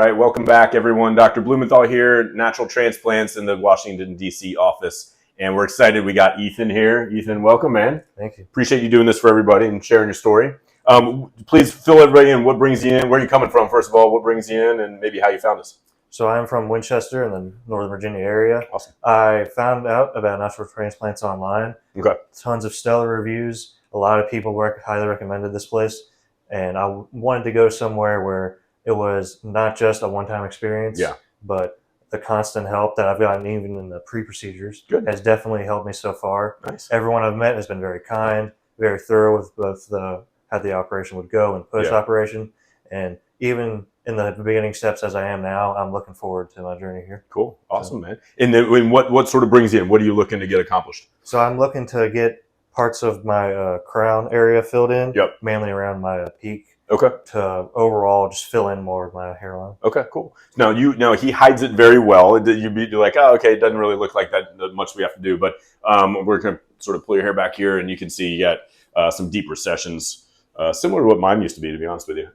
right, welcome back, everyone. Dr. Blumenthal here, Natural Transplants in the Washington, D.C. office. And we're excited we got Ethan here. Ethan, welcome, man. Thank you. Appreciate you doing this for everybody and sharing your story. Please fill everybody in. What brings you in? Where are you coming from, first of all? What brings you in? And maybe how you found us. So I'm from Winchester in the Northern Virginia area. Awesome. I found out about Natural Transplants online. Okay. Tons of stellar reviews. A lot of people highly recommended this place. And I wanted to go somewhere where it was not just a one-time experience, but the constant help that I've gotten even in the pre-procedures has definitely helped me so far. Nice. Everyone I've met has been very kind, very thorough with both how the operation would go and post-operation. And even in the beginning steps as I am now, I'm looking forward to my journey here. Cool. Awesome, man. And then what sort of brings you in? What are you looking to get accomplished? So I'm looking to get parts of my crown area filled in, mainly around my peak. Okay. To overall just fill in more of my hairline. Okay, cool. Now he hides it very well. You'd be like, oh, okay, it doesn't really look like that much we have to do. But we're going to sort of pull your hair back here, and you can see you got some deep recessions, similar to what mine used to be honest with you.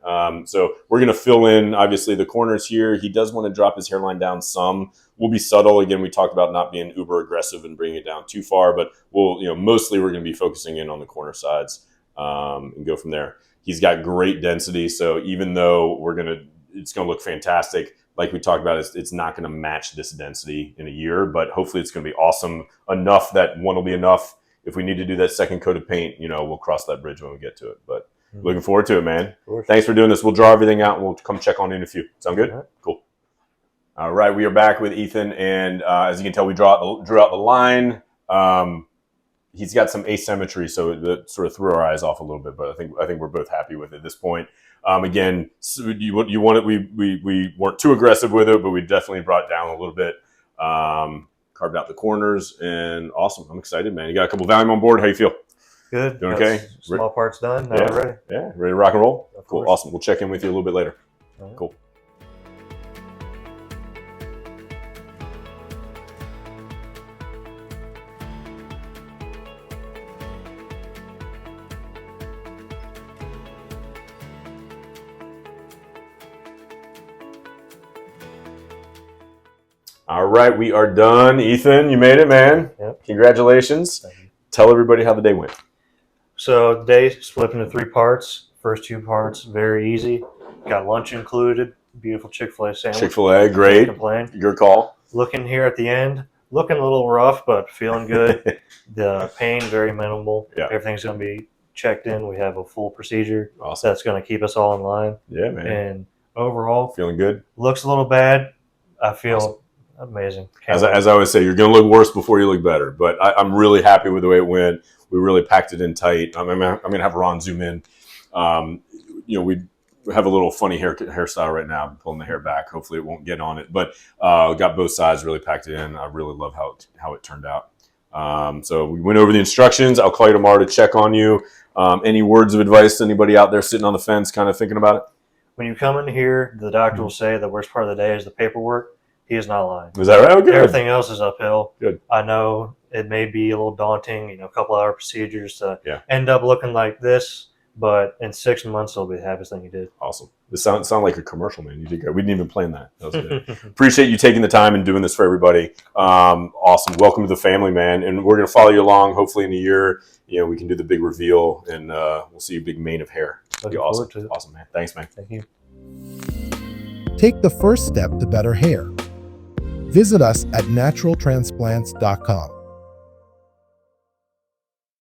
So we're going to fill in, obviously, the corners here. He does want to drop his hairline down some. We'll be subtle. Again, we talked about not being uber aggressive and bringing it down too far, but mostly we're going to be focusing in on the corner sides and go from there. He's got great density, so even though it's going to look fantastic, like we talked about, it's not going to match this density in a year, but hopefully it's going to be awesome enough that one will be enough. If we need to do that second coat of paint, we'll cross that bridge when we get to it. But looking forward to it, man. Thanks for doing this. We'll draw everything out, and we'll come check on in a few. Sound good? Right. Cool. All right, we are back with Ethan, and as you can tell, we drew out the line. He's got some asymmetry, so that sort of threw our eyes off a little bit. But I think we're both happy with it at this point. Again, you want it. We weren't too aggressive with it, but we definitely brought it down a little bit. Carved out the corners, and awesome. I'm excited, man. You got a couple Valium on board. How you feel? Good. Doing okay? Small parts done. Now we're ready. Yeah, ready to rock and roll? Of cool. course. Awesome. We'll check in with you a little bit later. Right. Cool. All right, we are done. Ethan, you made it, man. Yep. Congratulations. Thank you. Tell everybody how the day went. So the day split into 3 parts. First 2 parts, very easy. Got lunch included. Beautiful Chick-fil-A sandwich. Chick-fil-A, great. Can't complain. Your call. Looking here at the end, looking a little rough, but feeling good. The pain, very minimal. Yeah. Everything's going to be checked in. We have a full procedure. Awesome. That's going to keep us all in line. Yeah, man. And overall, Feeling good? looks a little bad. I feel amazing. As I always say, you're going to look worse before you look better. But I'm really happy with the way it went. We really packed it in tight. I'm going to have Ron zoom in. We have a little funny hairstyle right now. I'm pulling the hair back. Hopefully it won't get on it. But got both sides, really packed it in. I really love how it turned out. So we went over the instructions. I'll call you tomorrow to check on you. Any words of advice to anybody out there sitting on the fence kind of thinking about it? When you come in here, the doctor will say the worst part of the day is the paperwork. He is not lying. Is that right? Okay. Everything else is uphill. Good. I know it may be a little daunting, a couple hour procedures to end up looking like this, but in 6 months it'll be the happiest thing you did. Awesome. This sound like a commercial, man. You did great. We didn't even plan that. That was good. Appreciate you taking the time and doing this for everybody. Awesome. Welcome to the family, man. And we're going to follow you along. Hopefully in a year, we can do the big reveal, and we'll see a big mane of hair. That'd be awesome. Awesome, man. Thanks, man. Thank you. Take the first step to better hair. Visit us at naturaltransplants.com.